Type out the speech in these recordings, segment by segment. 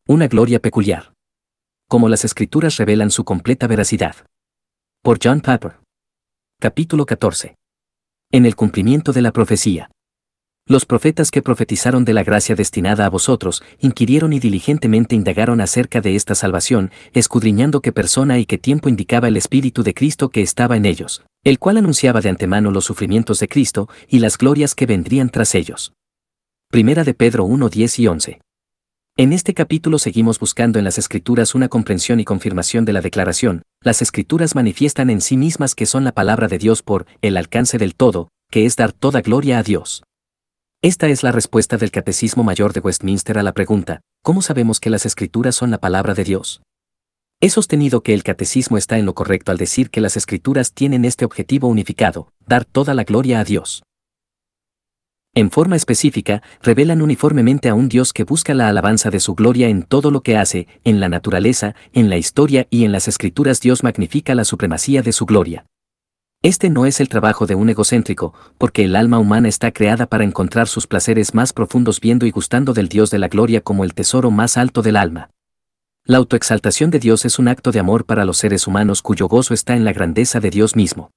Una gloria peculiar. Como las Escrituras revelan su completa veracidad. Por John Piper. Capítulo 14. En el cumplimiento de la profecía. Los profetas que profetizaron de la gracia destinada a vosotros, inquirieron y diligentemente indagaron acerca de esta salvación, escudriñando qué persona y qué tiempo indicaba el Espíritu de Cristo que estaba en ellos, el cual anunciaba de antemano los sufrimientos de Cristo y las glorias que vendrían tras ellos. Primera de Pedro 1, 10 y 11. En este capítulo seguimos buscando en las Escrituras una comprensión y confirmación de la declaración. Las Escrituras manifiestan en sí mismas que son la palabra de Dios por el alcance del todo, que es dar toda gloria a Dios. Esta es la respuesta del Catecismo Mayor de Westminster a la pregunta, ¿cómo sabemos que las Escrituras son la palabra de Dios? He sostenido que el Catecismo está en lo correcto al decir que las Escrituras tienen este objetivo unificado, dar toda la gloria a Dios. En forma específica, revelan uniformemente a un Dios que busca la alabanza de su gloria en todo lo que hace, en la naturaleza, en la historia y en las Escrituras. Dios magnifica la supremacía de su gloria. Este no es el trabajo de un egocéntrico, porque el alma humana está creada para encontrar sus placeres más profundos viendo y gustando del Dios de la gloria como el tesoro más alto del alma. La autoexaltación de Dios es un acto de amor para los seres humanos cuyo gozo está en la grandeza de Dios mismo.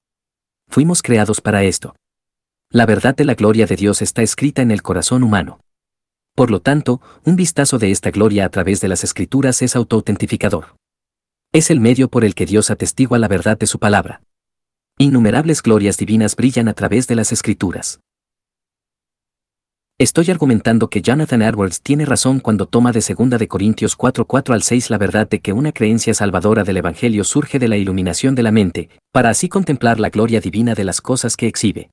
Fuimos creados para esto. La verdad de la gloria de Dios está escrita en el corazón humano. Por lo tanto, un vistazo de esta gloria a través de las Escrituras es autoautentificador. Es el medio por el que Dios atestigua la verdad de su palabra. Innumerables glorias divinas brillan a través de las Escrituras. Estoy argumentando que Jonathan Edwards tiene razón cuando toma de 2 de Corintios 4:4 al 6 la verdad de que una creencia salvadora del Evangelio surge de la iluminación de la mente, para así contemplar la gloria divina de las cosas que exhibe.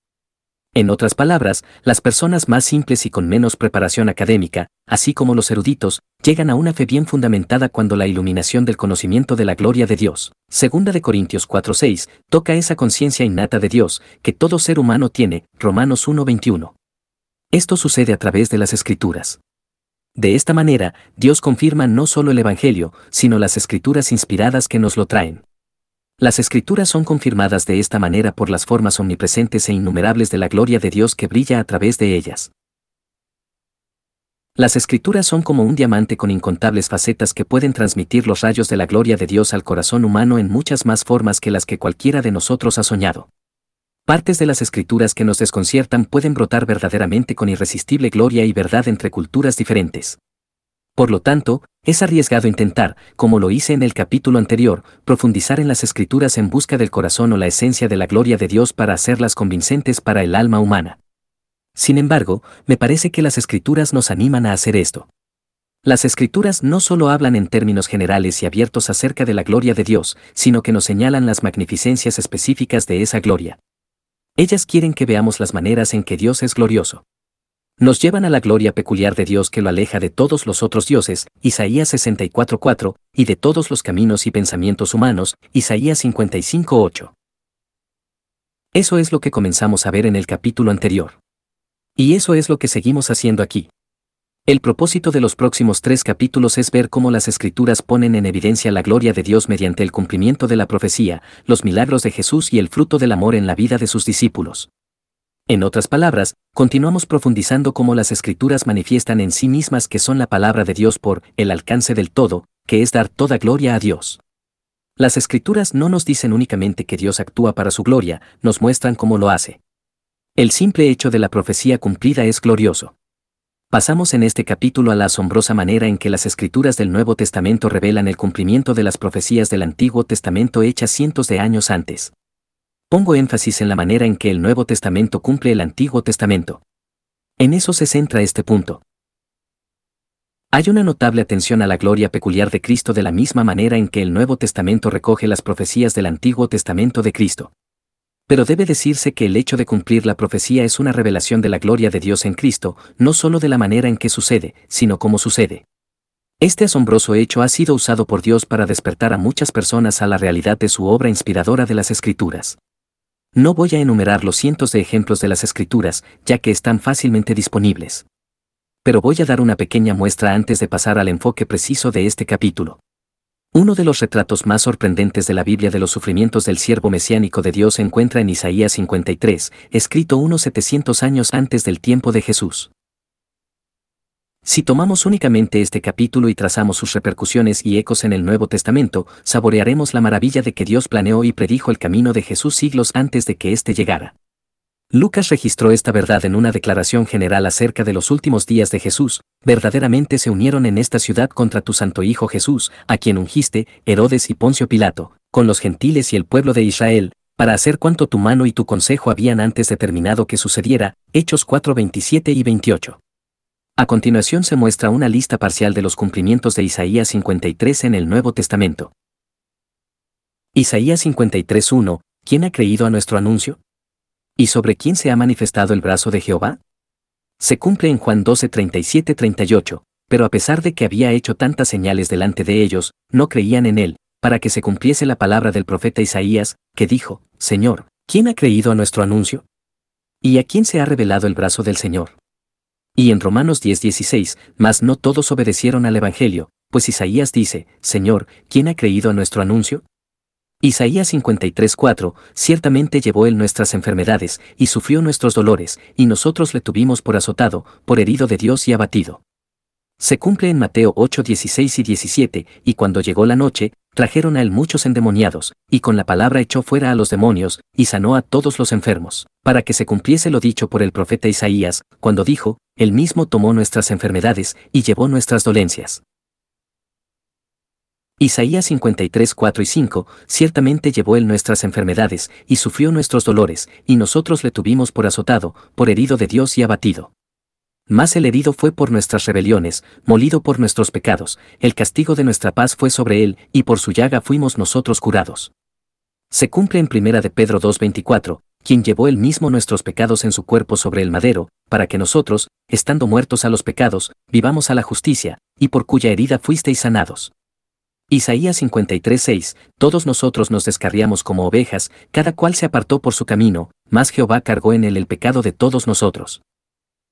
En otras palabras, las personas más simples y con menos preparación académica, así como los eruditos, llegan a una fe bien fundamentada cuando la iluminación del conocimiento de la gloria de Dios, 2 de Corintios 4:6, toca esa conciencia innata de Dios, que todo ser humano tiene, Romanos 1:21. Esto sucede a través de las Escrituras. De esta manera, Dios confirma no solo el Evangelio, sino las Escrituras inspiradas que nos lo traen. Las Escrituras son confirmadas de esta manera por las formas omnipresentes e innumerables de la gloria de Dios que brilla a través de ellas. Las Escrituras son como un diamante con incontables facetas que pueden transmitir los rayos de la gloria de Dios al corazón humano en muchas más formas que las que cualquiera de nosotros ha soñado. Partes de las Escrituras que nos desconciertan pueden brotar verdaderamente con irresistible gloria y verdad entre culturas diferentes. Por lo tanto, es arriesgado intentar, como lo hice en el capítulo anterior, profundizar en las Escrituras en busca del corazón o la esencia de la gloria de Dios para hacerlas convincentes para el alma humana. Sin embargo, me parece que las Escrituras nos animan a hacer esto. Las Escrituras no solo hablan en términos generales y abiertos acerca de la gloria de Dios, sino que nos señalan las magnificencias específicas de esa gloria. Ellas quieren que veamos las maneras en que Dios es glorioso. Nos llevan a la gloria peculiar de Dios que lo aleja de todos los otros dioses, Isaías 64:4, y de todos los caminos y pensamientos humanos, Isaías 55:8. Eso es lo que comenzamos a ver en el capítulo anterior. Y eso es lo que seguimos haciendo aquí. El propósito de los próximos 3 capítulos es ver cómo las Escrituras ponen en evidencia la gloria de Dios mediante el cumplimiento de la profecía, los milagros de Jesús y el fruto del amor en la vida de sus discípulos. En otras palabras, continuamos profundizando cómo las Escrituras manifiestan en sí mismas que son la palabra de Dios por el alcance del todo, que es dar toda gloria a Dios. Las Escrituras no nos dicen únicamente que Dios actúa para su gloria, nos muestran cómo lo hace. El simple hecho de la profecía cumplida es glorioso. Pasamos en este capítulo a la asombrosa manera en que las Escrituras del Nuevo Testamento revelan el cumplimiento de las profecías del Antiguo Testamento hechas cientos de años antes. Pongo énfasis en la manera en que el Nuevo Testamento cumple el Antiguo Testamento. En eso se centra este punto. Hay una notable atención a la gloria peculiar de Cristo de la misma manera en que el Nuevo Testamento recoge las profecías del Antiguo Testamento de Cristo. Pero debe decirse que el hecho de cumplir la profecía es una revelación de la gloria de Dios en Cristo, no solo de la manera en que sucede, sino cómo sucede. Este asombroso hecho ha sido usado por Dios para despertar a muchas personas a la realidad de su obra inspiradora de las Escrituras. No voy a enumerar los cientos de ejemplos de las Escrituras, ya que están fácilmente disponibles. Pero voy a dar una pequeña muestra antes de pasar al enfoque preciso de este capítulo. Uno de los retratos más sorprendentes de la Biblia de los sufrimientos del siervo mesiánico de Dios se encuentra en Isaías 53, escrito unos 700 años antes del tiempo de Jesús. Si tomamos únicamente este capítulo y trazamos sus repercusiones y ecos en el Nuevo Testamento, saborearemos la maravilla de que Dios planeó y predijo el camino de Jesús siglos antes de que éste llegara. Lucas registró esta verdad en una declaración general acerca de los últimos días de Jesús: verdaderamente se unieron en esta ciudad contra tu santo Hijo Jesús, a quien ungiste, Herodes y Poncio Pilato, con los gentiles y el pueblo de Israel, para hacer cuanto tu mano y tu consejo habían antes determinado que sucediera. Hechos 4, 27 y 28. A continuación se muestra una lista parcial de los cumplimientos de Isaías 53 en el Nuevo Testamento. Isaías 53:1, ¿quién ha creído a nuestro anuncio? ¿Y sobre quién se ha manifestado el brazo de Jehová? Se cumple en Juan 12, 37-38, pero a pesar de que había hecho tantas señales delante de ellos, no creían en él, para que se cumpliese la palabra del profeta Isaías, que dijo: Señor, ¿quién ha creído a nuestro anuncio? ¿Y a quién se ha revelado el brazo del Señor? Y en Romanos 10:16, mas no todos obedecieron al Evangelio, pues Isaías dice: Señor, ¿quién ha creído a nuestro anuncio? Isaías 53:4, ciertamente llevó él nuestras enfermedades, y sufrió nuestros dolores, y nosotros le tuvimos por azotado, por herido de Dios y abatido. Se cumple en Mateo 8:16 y 17, y cuando llegó la noche, trajeron a él muchos endemoniados, y con la palabra echó fuera a los demonios, y sanó a todos los enfermos, para que se cumpliese lo dicho por el profeta Isaías, cuando dijo: Él mismo tomó nuestras enfermedades, y llevó nuestras dolencias. Isaías 53:4 y 5, ciertamente llevó él nuestras enfermedades, y sufrió nuestros dolores, y nosotros le tuvimos por azotado, por herido de Dios y abatido. Mas el herido fue por nuestras rebeliones, molido por nuestros pecados, el castigo de nuestra paz fue sobre él, y por su llaga fuimos nosotros curados. Se cumple en 1 de Pedro 2:24, quien llevó él mismo nuestros pecados en su cuerpo sobre el madero, para que nosotros, estando muertos a los pecados, vivamos a la justicia, y por cuya herida fuisteis sanados. Isaías 53:6, todos nosotros nos descarriamos como ovejas, cada cual se apartó por su camino, mas Jehová cargó en él el pecado de todos nosotros.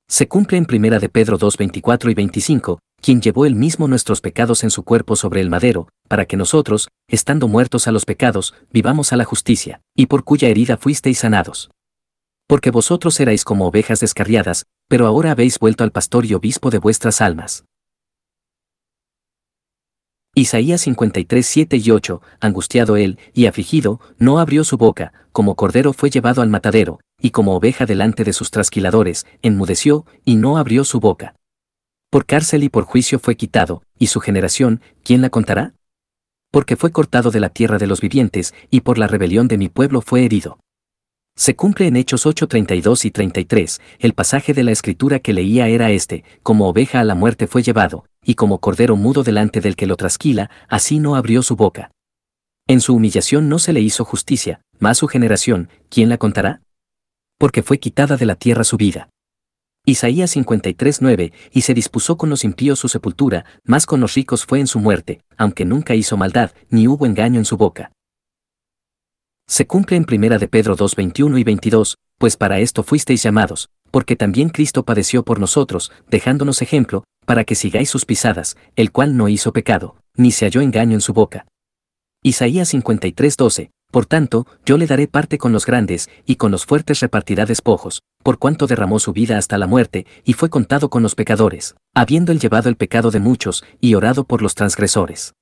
Se cumple en 1 de Pedro 2:24 y 25, quien llevó él mismo nuestros pecados en su cuerpo sobre el madero, para que nosotros, estando muertos a los pecados, vivamos a la justicia, y por cuya herida fuisteis sanados. Porque vosotros erais como ovejas descarriadas, pero ahora habéis vuelto al pastor y obispo de vuestras almas. Isaías 53:7 y 8, angustiado él, y afligido, no abrió su boca, como cordero fue llevado al matadero, y como oveja delante de sus trasquiladores, enmudeció, y no abrió su boca. Por cárcel y por juicio fue quitado, y su generación, ¿quién la contará? Porque fue cortado de la tierra de los vivientes, y por la rebelión de mi pueblo fue herido. Se cumple en Hechos 8:32 y 33, el pasaje de la Escritura que leía era este: como oveja a la muerte fue llevado, y como cordero mudo delante del que lo trasquila, así no abrió su boca. En su humillación no se le hizo justicia, mas su generación, ¿quién la contará? Porque fue quitada de la tierra su vida. Isaías 53:9, y se dispuso con los impíos su sepultura, mas con los ricos fue en su muerte, aunque nunca hizo maldad, ni hubo engaño en su boca. Se cumple en 1 de Pedro 2:21 y 22, pues para esto fuisteis llamados, porque también Cristo padeció por nosotros, dejándonos ejemplo, para que sigáis sus pisadas, el cual no hizo pecado, ni se halló engaño en su boca. Isaías 53:12, por tanto, yo le daré parte con los grandes, y con los fuertes repartirá despojos, por cuanto derramó su vida hasta la muerte, y fue contado con los pecadores, habiendo él llevado el pecado de muchos, y orado por los transgresores.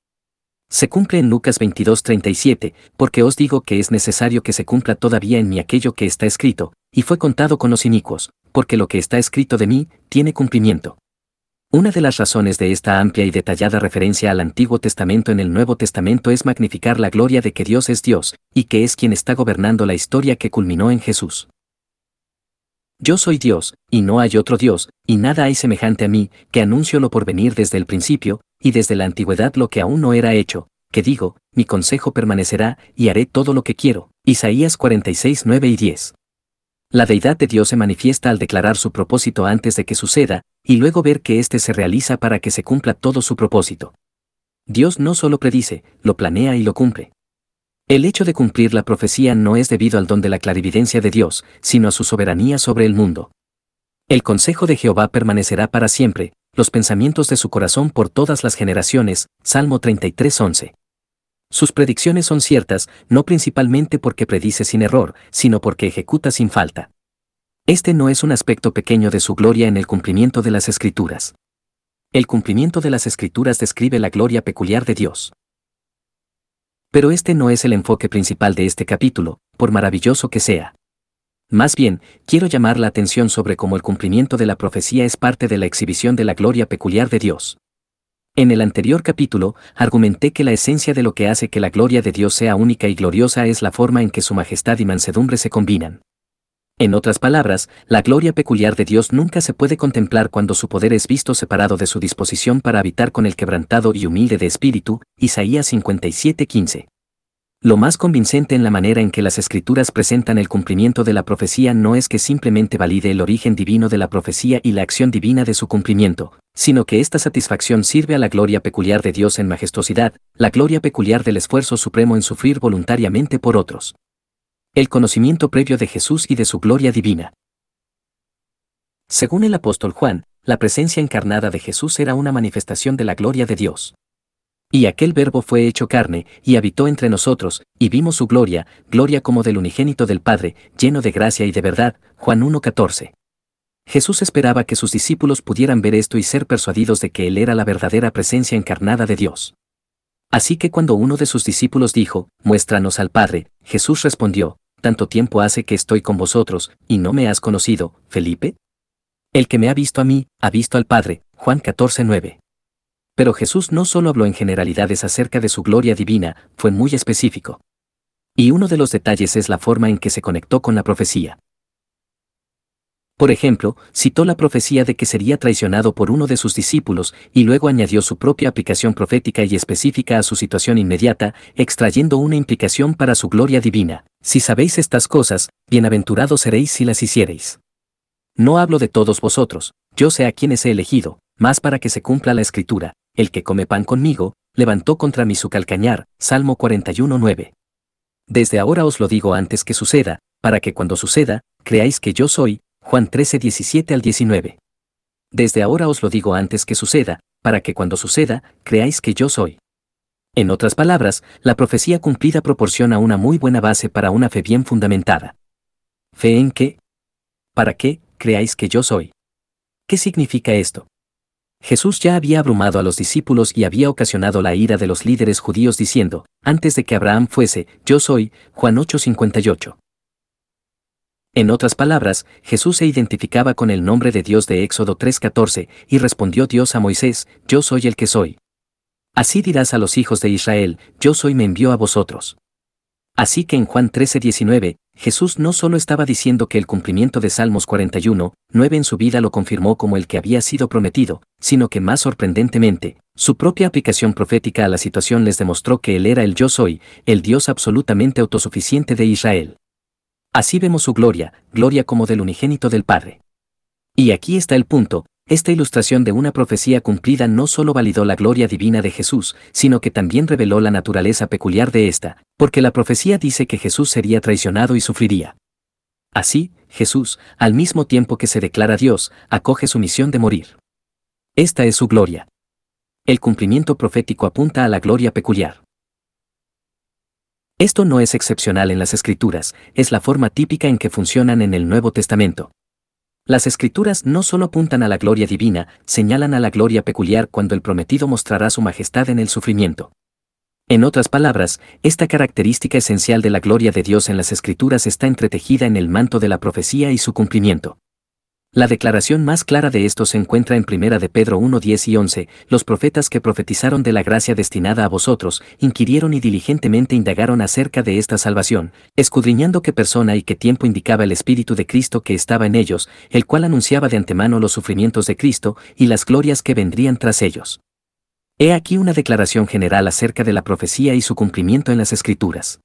Se cumple en Lucas 22:37, porque os digo que es necesario que se cumpla todavía en mí aquello que está escrito, y fue contado con los inicuos, porque lo que está escrito de mí, tiene cumplimiento. Una de las razones de esta amplia y detallada referencia al Antiguo Testamento en el Nuevo Testamento es magnificar la gloria de que Dios es Dios, y que es quien está gobernando la historia que culminó en Jesús. Yo soy Dios, y no hay otro Dios, y nada hay semejante a mí, que anuncio lo por venir desde el principio, y desde la antigüedad lo que aún no era hecho, que digo, mi consejo permanecerá, y haré todo lo que quiero. Isaías 46:9 y 10. La deidad de Dios se manifiesta al declarar su propósito antes de que suceda, y luego ver que éste se realiza para que se cumpla todo su propósito. Dios no solo predice, lo planea y lo cumple. El hecho de cumplir la profecía no es debido al don de la clarividencia de Dios, sino a su soberanía sobre el mundo. El consejo de Jehová permanecerá para siempre, los pensamientos de su corazón por todas las generaciones. Salmo 33:11. Sus predicciones son ciertas, no principalmente porque predice sin error, sino porque ejecuta sin falta. Este no es un aspecto pequeño de su gloria en el cumplimiento de las Escrituras. El cumplimiento de las Escrituras describe la gloria peculiar de Dios. Pero este no es el enfoque principal de este capítulo, por maravilloso que sea. Más bien, quiero llamar la atención sobre cómo el cumplimiento de la profecía es parte de la exhibición de la gloria peculiar de Dios. En el anterior capítulo, argumenté que la esencia de lo que hace que la gloria de Dios sea única y gloriosa es la forma en que su majestad y mansedumbre se combinan. En otras palabras, la gloria peculiar de Dios nunca se puede contemplar cuando su poder es visto separado de su disposición para habitar con el quebrantado y humilde de espíritu, Isaías 57:15. Lo más convincente en la manera en que las Escrituras presentan el cumplimiento de la profecía no es que simplemente valide el origen divino de la profecía y la acción divina de su cumplimiento, sino que esta satisfacción sirve a la gloria peculiar de Dios en majestuosidad, la gloria peculiar del esfuerzo supremo en sufrir voluntariamente por otros. El conocimiento previo de Jesús y de su gloria divina. Según el apóstol Juan, la presencia encarnada de Jesús era una manifestación de la gloria de Dios. Y aquel Verbo fue hecho carne, y habitó entre nosotros, y vimos su gloria, gloria como del unigénito del Padre, lleno de gracia y de verdad, Juan 1:14. Jesús esperaba que sus discípulos pudieran ver esto y ser persuadidos de que Él era la verdadera presencia encarnada de Dios. Así que cuando uno de sus discípulos dijo, «Muéstranos al Padre», Jesús respondió, «¿Tanto tiempo hace que estoy con vosotros, y no me has conocido, Felipe? El que me ha visto a mí, ha visto al Padre», Juan 14:9. Pero Jesús no solo habló en generalidades acerca de su gloria divina, fue muy específico. Y uno de los detalles es la forma en que se conectó con la profecía. Por ejemplo, citó la profecía de que sería traicionado por uno de sus discípulos y luego añadió su propia aplicación profética y específica a su situación inmediata, extrayendo una implicación para su gloria divina. Si sabéis estas cosas, bienaventurados seréis si las hiciereis. No hablo de todos vosotros, yo sé a quienes he elegido, mas para que se cumpla la escritura, el que come pan conmigo, levantó contra mí su calcañar, Salmo 41:9. Desde ahora os lo digo antes que suceda, para que cuando suceda, creáis que yo soy, Juan 13:17-19. Desde ahora os lo digo antes que suceda, para que cuando suceda, creáis que yo soy. En otras palabras, la profecía cumplida proporciona una muy buena base para una fe bien fundamentada. ¿Fe en qué? ¿Para qué creáis que yo soy? ¿Qué significa esto? Jesús ya había abrumado a los discípulos y había ocasionado la ira de los líderes judíos diciendo, antes de que Abraham fuese, yo soy, Juan 8:58. En otras palabras, Jesús se identificaba con el nombre de Dios de Éxodo 3:14, y respondió Dios a Moisés, yo soy el que soy. Así dirás a los hijos de Israel, yo soy me envió a vosotros. Así que en Juan 13:19, Jesús no solo estaba diciendo que el cumplimiento de Salmos 41:9 en su vida lo confirmó como el que había sido prometido, sino que más sorprendentemente, su propia aplicación profética a la situación les demostró que Él era el yo soy, el Dios absolutamente autosuficiente de Israel. Así vemos su gloria, gloria como del unigénito del Padre. Y aquí está el punto. Esta ilustración de una profecía cumplida no solo validó la gloria divina de Jesús, sino que también reveló la naturaleza peculiar de esta, porque la profecía dice que Jesús sería traicionado y sufriría. Así, Jesús, al mismo tiempo que se declara Dios, acoge su misión de morir. Esta es su gloria. El cumplimiento profético apunta a la gloria peculiar. Esto no es excepcional en las Escrituras, es la forma típica en que funcionan en el Nuevo Testamento. Las Escrituras no solo apuntan a la gloria divina, señalan a la gloria peculiar cuando el prometido mostrará su majestad en el sufrimiento. En otras palabras, esta característica esencial de la gloria de Dios en las Escrituras está entretejida en el manto de la profecía y su cumplimiento. La declaración más clara de esto se encuentra en 1 de Pedro 1:10 y 11, los profetas que profetizaron de la gracia destinada a vosotros, inquirieron y diligentemente indagaron acerca de esta salvación, escudriñando qué persona y qué tiempo indicaba el Espíritu de Cristo que estaba en ellos, el cual anunciaba de antemano los sufrimientos de Cristo y las glorias que vendrían tras ellos. He aquí una declaración general acerca de la profecía y su cumplimiento en las Escrituras.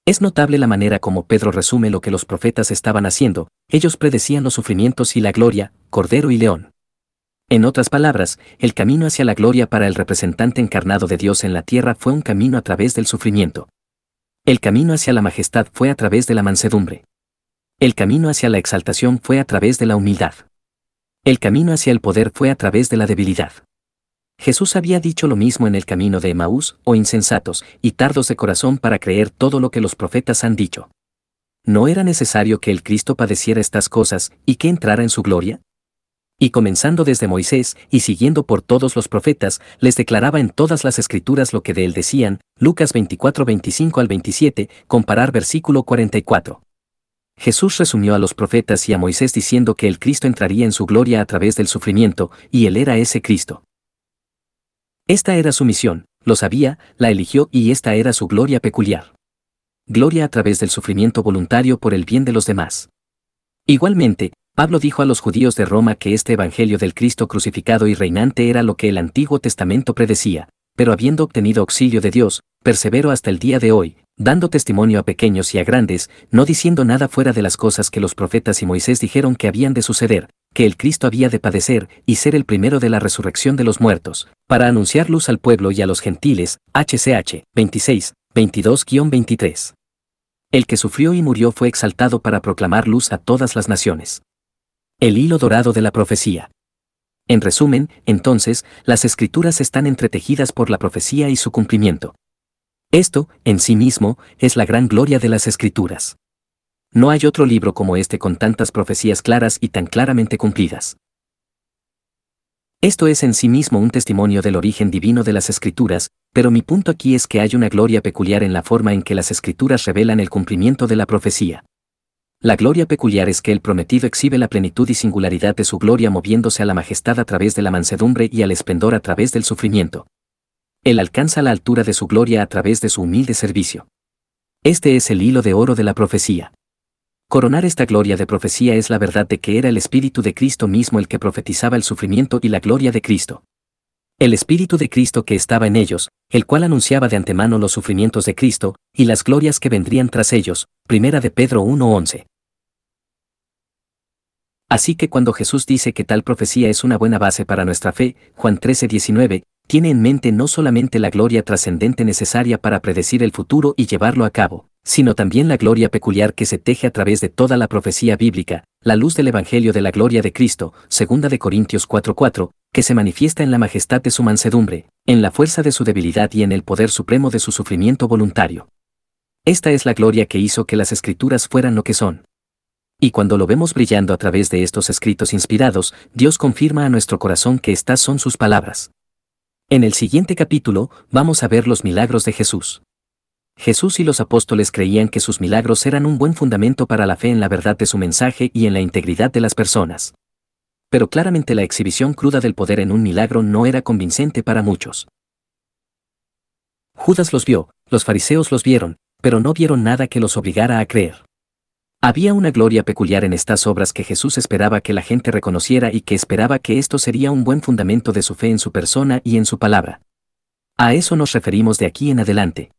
Es notable la manera como Pedro resume lo que los profetas estaban haciendo, ellos predecían los sufrimientos y la gloria, Cordero y León. En otras palabras, el camino hacia la gloria para el representante encarnado de Dios en la tierra fue un camino a través del sufrimiento. El camino hacia la majestad fue a través de la mansedumbre. El camino hacia la exaltación fue a través de la humildad. El camino hacia el poder fue a través de la debilidad. Jesús había dicho lo mismo en el camino de Emaús, oh insensatos y tardos de corazón para creer todo lo que los profetas han dicho. ¿No era necesario que el Cristo padeciera estas cosas y que entrara en su gloria? Y comenzando desde Moisés y siguiendo por todos los profetas, les declaraba en todas las escrituras lo que de él decían, Lucas 24, 25 al 27, comparar versículo 44. Jesús resumió a los profetas y a Moisés diciendo que el Cristo entraría en su gloria a través del sufrimiento, y él era ese Cristo. Esta era su misión, lo sabía, la eligió y esta era su gloria peculiar. Gloria a través del sufrimiento voluntario por el bien de los demás. Igualmente, Pablo dijo a los judíos de Roma que este evangelio del Cristo crucificado y reinante era lo que el Antiguo Testamento predecía, pero habiendo obtenido auxilio de Dios, perseveró hasta el día de hoy, dando testimonio a pequeños y a grandes, no diciendo nada fuera de las cosas que los profetas y Moisés dijeron que habían de suceder, que el Cristo había de padecer y ser el primero de la resurrección de los muertos, para anunciar luz al pueblo y a los gentiles, HCH 26, 22-23. El que sufrió y murió fue exaltado para proclamar luz a todas las naciones. El hilo dorado de la profecía. En resumen, entonces, las escrituras están entretejidas por la profecía y su cumplimiento. Esto, en sí mismo, es la gran gloria de las escrituras. No hay otro libro como este con tantas profecías claras y tan claramente cumplidas. Esto es en sí mismo un testimonio del origen divino de las escrituras, pero mi punto aquí es que hay una gloria peculiar en la forma en que las escrituras revelan el cumplimiento de la profecía. La gloria peculiar es que el prometido exhibe la plenitud y singularidad de su gloria moviéndose a la majestad a través de la mansedumbre y al esplendor a través del sufrimiento. Él alcanza la altura de su gloria a través de su humilde servicio. Este es el hilo de oro de la profecía. Coronar esta gloria de profecía es la verdad de que era el Espíritu de Cristo mismo el que profetizaba el sufrimiento y la gloria de Cristo. El Espíritu de Cristo que estaba en ellos, el cual anunciaba de antemano los sufrimientos de Cristo y las glorias que vendrían tras ellos. 1 de Pedro 1:11. Así que cuando Jesús dice que tal profecía es una buena base para nuestra fe, Juan 13:19, tiene en mente no solamente la gloria trascendente necesaria para predecir el futuro y llevarlo a cabo, sino también la gloria peculiar que se teje a través de toda la profecía bíblica, la luz del Evangelio de la gloria de Cristo, 2 de Corintios 4:4, que se manifiesta en la majestad de su mansedumbre, en la fuerza de su debilidad y en el poder supremo de su sufrimiento voluntario. Esta es la gloria que hizo que las Escrituras fueran lo que son. Y cuando lo vemos brillando a través de estos escritos inspirados, Dios confirma a nuestro corazón que estas son sus palabras. En el siguiente capítulo, vamos a ver los milagros de Jesús. Jesús y los apóstoles creían que sus milagros eran un buen fundamento para la fe en la verdad de su mensaje y en la integridad de las personas. Pero claramente la exhibición cruda del poder en un milagro no era convincente para muchos. Judas los vio, los fariseos los vieron, pero no vieron nada que los obligara a creer. Había una gloria peculiar en estas obras que Jesús esperaba que la gente reconociera y que esperaba que esto sería un buen fundamento de su fe en su persona y en su palabra. A eso nos referimos de aquí en adelante.